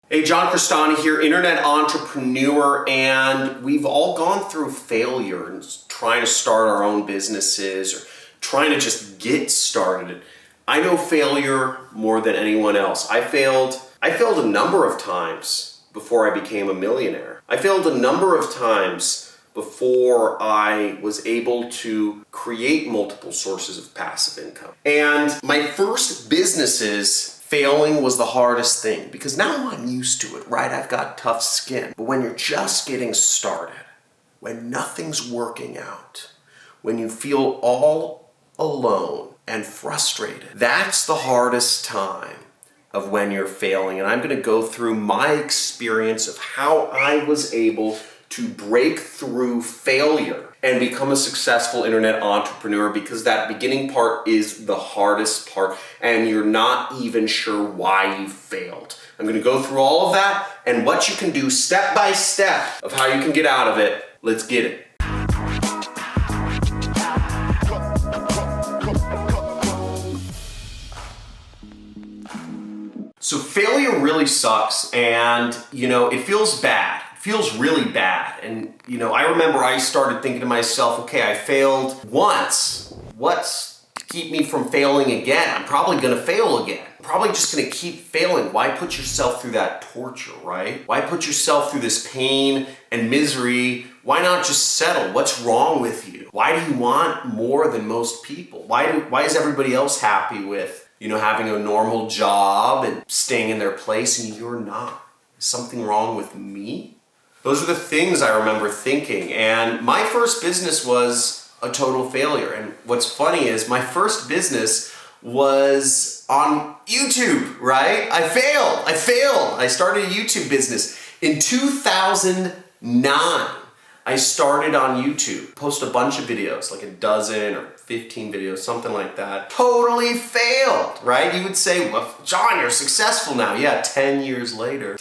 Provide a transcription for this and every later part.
Hey, John Crestani here, internet entrepreneur, and we've all gone through failure and trying to start our own businesses or trying to just get started. I know failure more than anyone else. I failed a number of times before I became a millionaire. I failed a number of times before I was able to create multiple sources of passive income. And my first businesses, failing was the hardest thing because now I'm used to it, right? I've got tough skin. But when you're just getting started, when nothing's working out, when you feel all alone and frustrated, that's the hardest time of when you're failing. And I'm going to go through my experience of how I was able to break through failure and become a successful internet entrepreneur, because that beginning part is the hardest part and you're not even sure why you failed. I'm going to go through all of that and what you can do step by step of how you can get out of it. Let's get it. So failure really sucks, and it feels bad. Feels really bad. And I remember I started thinking to myself, okay, I failed once. What's to keep me from failing again? I'm probably gonna fail again. I'm probably just gonna keep failing. Why put yourself through that torture, right? Why put yourself through this pain and misery? Why not just settle? What's wrong with you? Why do you want more than most people? Why is everybody else happy with having a normal job and staying in their place and you're not? Is something wrong with me? Those are the things I remember thinking, and my first business was a total failure. And what's funny is my first business was on YouTube, right? I failed. I started a YouTube business in 2009. I started on YouTube, post a bunch of videos, like a dozen or 15 videos, something like that. Totally failed, right? You would say, well, John, you're successful now. Yeah, 10 years later.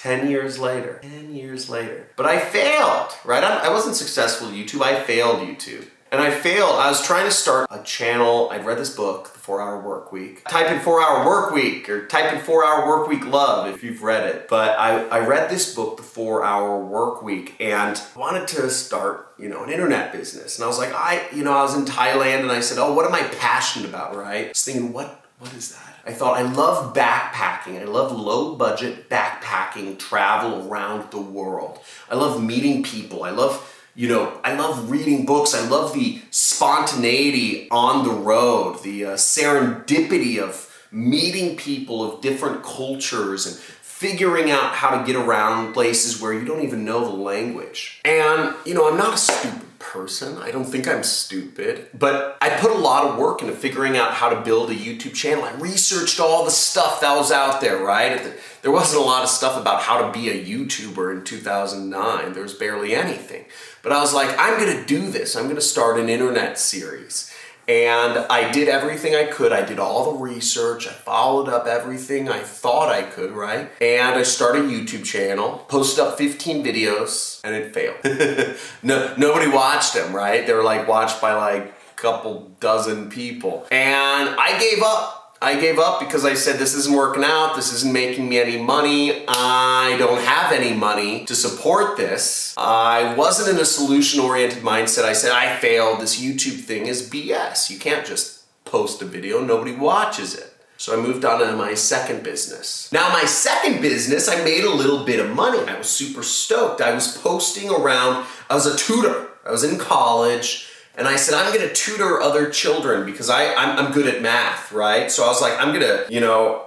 But I failed, right? I wasn't successful at YouTube, I failed YouTube. And I was trying to start a channel. I'd read this book, The 4-Hour Work Week. Type in 4-Hour Work Week or type in 4-Hour Work Week Love if you've read it. But I read this book, The 4-Hour Work Week, and wanted to start, an internet business. And I was like, I was in Thailand and I said, oh, what am I passionate about, right? I was thinking, what is that? I thought, I love backpacking. I love low budget backpacking, travel around the world. I love meeting people. I love reading books. I love the spontaneity on the road, the serendipity of meeting people of different cultures and figuring out how to get around places where you don't even know the language. And, I'm not a stupid person. I don't think I'm stupid, but I put a lot of work into figuring out how to build a YouTube channel. I researched all the stuff that was out there, right? There wasn't a lot of stuff about how to be a YouTuber in 2009. There was barely anything. But I was like, I'm gonna do this. I'm gonna start an internet series. And I did everything I could. I did all the research. I followed up everything I thought I could, right? And I started a YouTube channel, posted up 15 videos, and it failed. Nobody watched them, right? They were watched by a couple dozen people. And I gave up. I gave up because I said, this isn't working out. This isn't making me any money. I don't have any money to support this. I wasn't in a solution-oriented mindset. I said, I failed. This YouTube thing is BS. You can't just post a video. Nobody watches it. So I moved on to my second business. Now, my second business, I made a little bit of money. I was super stoked. I was posting around. I was a tutor. I was in college. And I said, I'm gonna tutor other children because I'm good at math, right? So I was like, I'm gonna,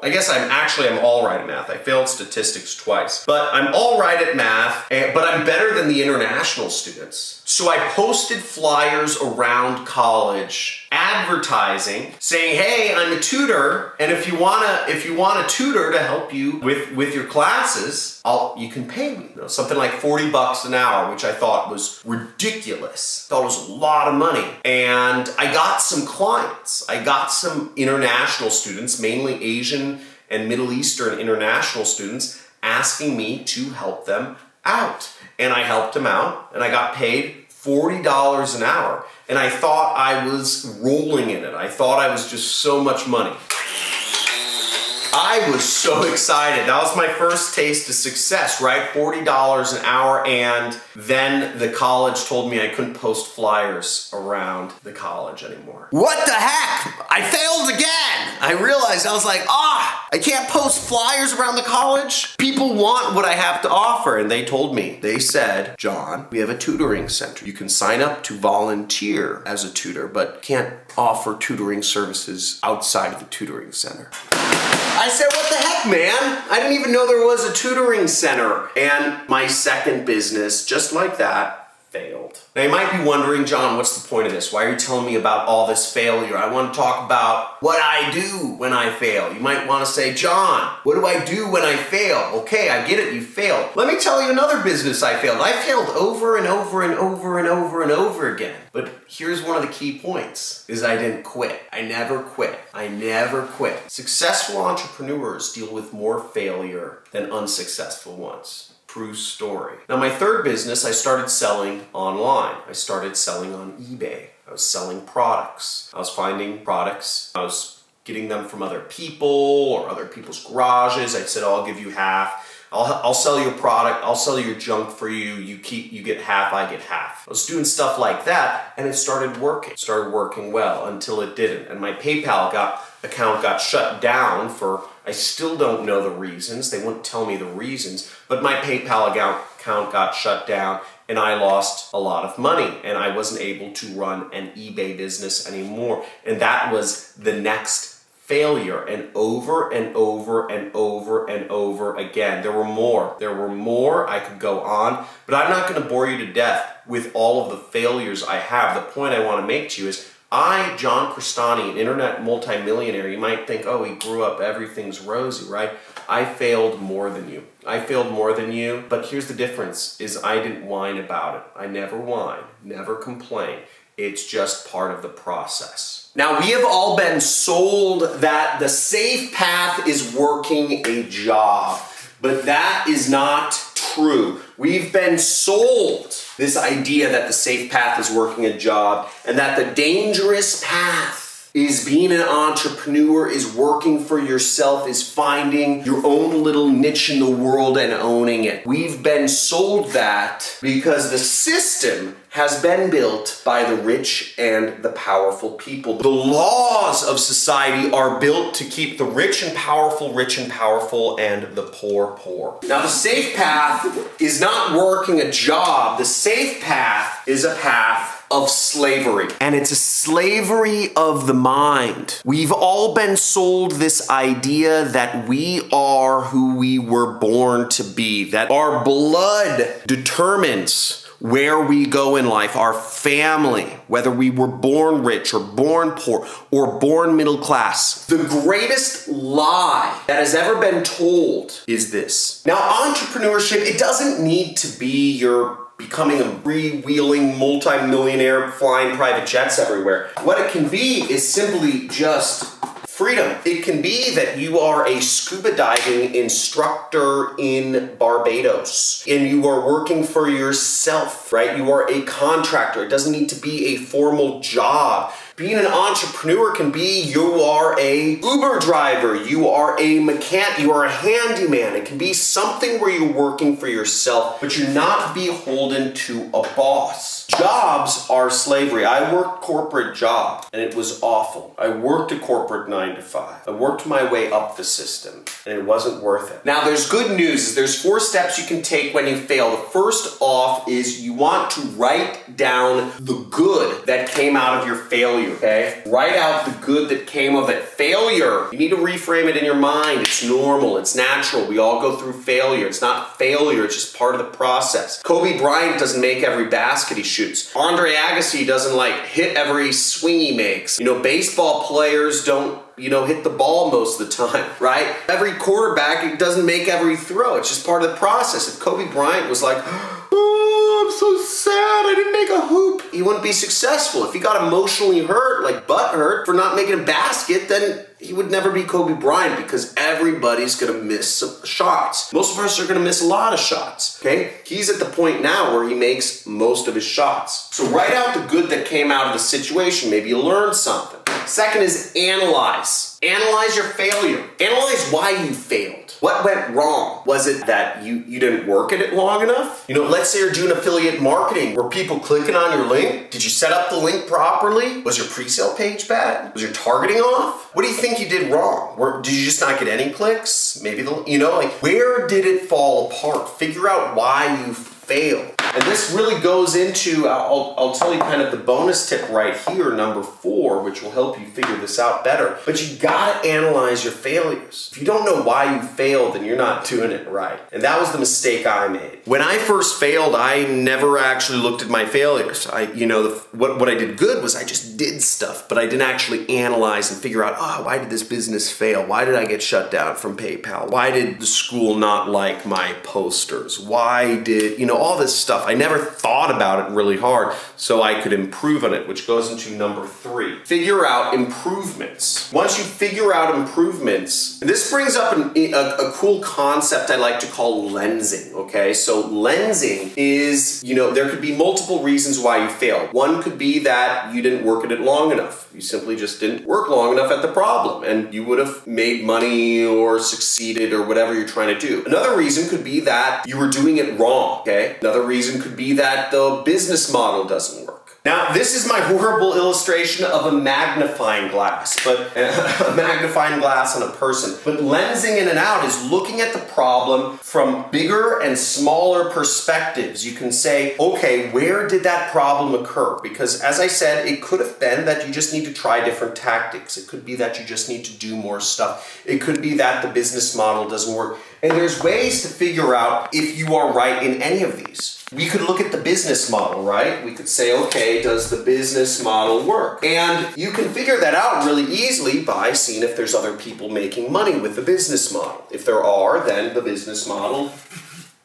I guess I'm all right at math. I failed statistics twice, but I'm all right at math, but I'm better than the international students. So I posted flyers around college advertising saying, hey, I'm a tutor, and if you want a tutor to help you with your classes, you can pay me. Something like $40 an hour, which I thought was ridiculous. I thought it was a lot of money. And I got some clients. I got some international students, mainly Asian and Middle Eastern international students, asking me to help them out. And I helped them out, and I got paid $40 an hour. And I thought I was rolling in it. I thought I was just so much money. I was so excited. That was my first taste of success, right? $40 an hour, and then the college told me I couldn't post flyers around the college anymore. What the heck? I failed again. I realized, I was like, I can't post flyers around the college. People want what I have to offer. And they told me, they said, John, we have a tutoring center. You can sign up to volunteer as a tutor, but can't offer tutoring services outside of the tutoring center. I said, what the heck, man? I didn't even know there was a tutoring center. And my second business, just like that, failed. Now you might be wondering, John, what's the point of this? Why are you telling me about all this failure? I want to talk about what I do when I fail. You might want to say, John, what do I do when I fail? Okay, I get it, you failed. Let me tell you another business I failed. I failed over and over and over and over and over again. But here's one of the key points, is I didn't quit. I never quit. I never quit. Successful entrepreneurs deal with more failure than unsuccessful ones. True story. Now my third business, I started selling online. I started selling on eBay. I was selling products. I was finding products. I was getting them from other people or other people's garages. I said, I'll give you half. I'll sell you a product. I'll sell your junk for you. You get half, I get half. I was doing stuff like that, and it started working. It started working well until it didn't. And my PayPal account got shut down for, I still don't know the reasons. They wouldn't tell me the reasons, but my PayPal account got shut down and I lost a lot of money and I wasn't able to run an eBay business anymore. And that was the next failure, and over and over and over and over again. There were more. I could go on, but I'm not going to bore you to death with all of the failures I have. The point I want to make to you is, John Crestani, an internet multimillionaire, you might think, oh, he grew up, everything's rosy, right? I failed more than you. But here's the difference, is I didn't whine about it. I never whine, never complain. It's just part of the process. Now, we have all been sold that the safe path is working a job, but that is not true. We've been sold this idea that the safe path is working a job and that the dangerous path is being an entrepreneur, is working for yourself, is finding your own little niche in the world and owning it. We've been sold that because the system has been built by the rich and the powerful people. The laws of society are built to keep the rich and powerful, and the poor, poor. Now, the safe path is not working a job. The safe path is a path of slavery. And it's a slavery of the mind. We've all been sold this idea that we are who we were born to be, that our blood determines where we go in life, our family, whether we were born rich or born poor or born middle class. The greatest lie that has ever been told is this. Now, entrepreneurship, it doesn't need to be your becoming a freewheeling multimillionaire flying private jets everywhere. What it can be is simply just freedom. It can be that you are a scuba diving instructor in Barbados and you are working for yourself, right? You are a contractor. It doesn't need to be a formal job. Being an entrepreneur can be you are a Uber driver, you are a mechanic, you are a handyman. It can be something where you're working for yourself, but you're not beholden to a boss. Jobs are slavery. I worked corporate job and it was awful. I worked a corporate 9 to 5. I worked my way up the system and it wasn't worth it. Now there's good news. There's 4 steps you can take when you fail. The first off is you want to write down the good that came out of your failure. Okay? Write out the good that came of it. Failure. You need to reframe it in your mind. It's normal. It's natural. We all go through failure. It's not failure. It's just part of the process. Kobe Bryant doesn't make every basket he shoots. Andre Agassi doesn't hit every swing he makes. Baseball players don't hit the ball most of the time, right? Every quarterback doesn't make every throw. It's just part of the process. If Kobe Bryant was like, oh, I'm so sad, I didn't make a hoop, he wouldn't be successful. If he got emotionally hurt, like butt hurt, for not making a basket, then he would never be Kobe Bryant because everybody's going to miss some shots. Most of us are going to miss a lot of shots, okay? He's at the point now where he makes most of his shots. So write out the good that came out of the situation. Maybe you learned something. Second is analyze. Analyze your failure. Analyze why you failed. What went wrong? Was it that you didn't work at it long enough? Let's say you're doing affiliate marketing. Were people clicking on your link? Did you set up the link properly? Was your pre-sale page bad? Was your targeting off? What do you think you did wrong? Did you just not get any clicks? Maybe where did it fall apart? Figure out why you failed. And this really goes into, I'll tell you kind of the bonus tip right here, number 4, which will help you figure this out better. But you gotta analyze your failures. If you don't know why you failed, then you're not doing it right. And that was the mistake I made. When I first failed, I never actually looked at my failures. What I did good was I just did stuff, but I didn't actually analyze and figure out, why did this business fail? Why did I get shut down from PayPal? Why did the school not like my posters? Why did, all this stuff. I never thought about it really hard so I could improve on it, which goes into number 3. Figure out improvements. Once you figure out improvements, this brings up a cool concept I like to call lensing, okay? So lensing is, there could be multiple reasons why you failed. One could be that you didn't work at it long enough. You simply just didn't work long enough at the problem and you would have made money or succeeded or whatever you're trying to do. Another reason could be that you were doing it wrong, okay? Another reason could be that the business model doesn't work. Now, this is my horrible illustration of a magnifying glass, but a magnifying glass on a person. But lensing in and out is looking at the problem from bigger and smaller perspectives. You can say, okay, where did that problem occur? Because as I said, it could have been that you just need to try different tactics. It could be that you just need to do more stuff. It could be that the business model doesn't work. And there's ways to figure out if you are right in any of these. We could look at the business model, right? We could say, okay, does the business model work? And you can figure that out really easily by seeing if there's other people making money with the business model. If there are, then the business model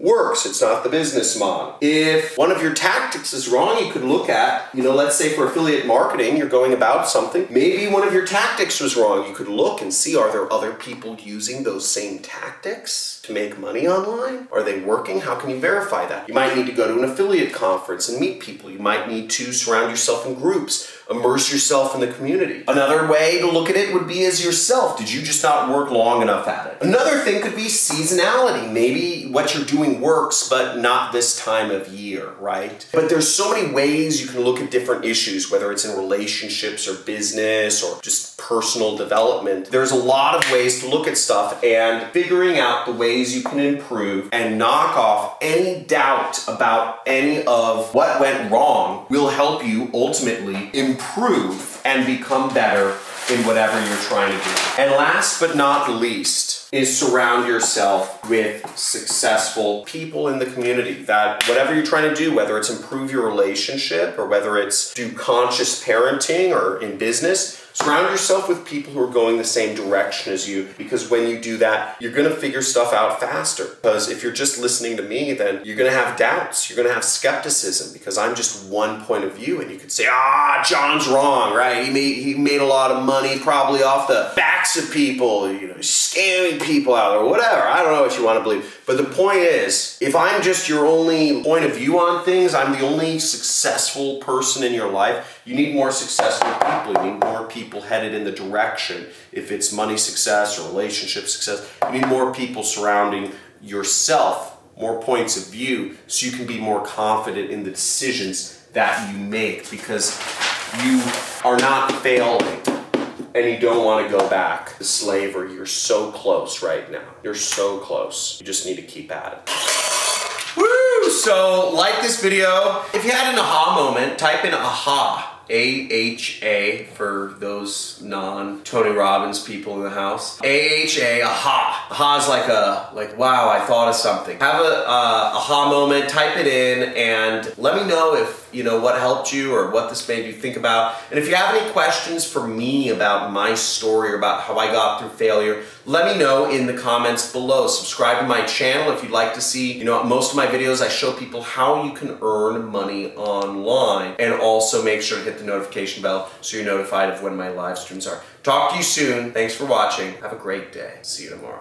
works. It's not the business model. If one of your tactics is wrong, you could look at, let's say for affiliate marketing, you're going about something. Maybe one of your tactics was wrong. You could look and see, are there other people using those same tactics to make money online? Are they working? How can you verify that? You might need to go to an affiliate conference and meet people. You might need to surround yourself in groups, immerse yourself in the community. Another way to look at it would be as yourself. Did you just not work long enough at it? Another thing could be seasonality. Maybe what you're doing works, but not this time of year, right? But there's so many ways you can look at different issues, whether it's in relationships or business or just personal development. There's a lot of ways to look at stuff, and figuring out the ways you can improve and knock off any doubt about any of what went wrong will help you ultimately improve and become better in whatever you're trying to do. And last but not least is surround yourself with successful people in the community. That whatever you're trying to do, whether it's improve your relationship or whether it's do conscious parenting or in business, surround yourself with people who are going the same direction as you, because when you do that, you're going to figure stuff out faster. Because if you're just listening to me, then you're going to have doubts, you're going to have skepticism, because I'm just one point of view, and you could say, John's wrong, right? He made a lot of money probably off the backs of people, scamming people out or whatever. I don't know what you want to believe. But the point is, if I'm just your only point of view on things, I'm the only successful person in your life, you need more successful people. You need more people headed in the direction. If it's money success or relationship success, you need more people surrounding yourself, more points of view, so you can be more confident in the decisions that you make, because you are not failing and you don't want to go back to slavery. You're so close right now. You're so close. You just need to keep at it. Woo! So, like this video. If you had an aha moment, type in aha. A-H-A for those non-Tony Robbins people in the house. A-H-A, aha. Aha is like wow, I thought of something. Have a aha moment, type it in, and let me know if, what helped you or what this made you think about. And if you have any questions for me about my story or about how I got through failure, let me know in the comments below. Subscribe to my channel if you'd like to see, most of my videos I show people how you can earn money online, and also make sure to hit the notification bell so you're notified of when my live streams are. Talk to you soon. Thanks for watching. Have a great day. See you tomorrow.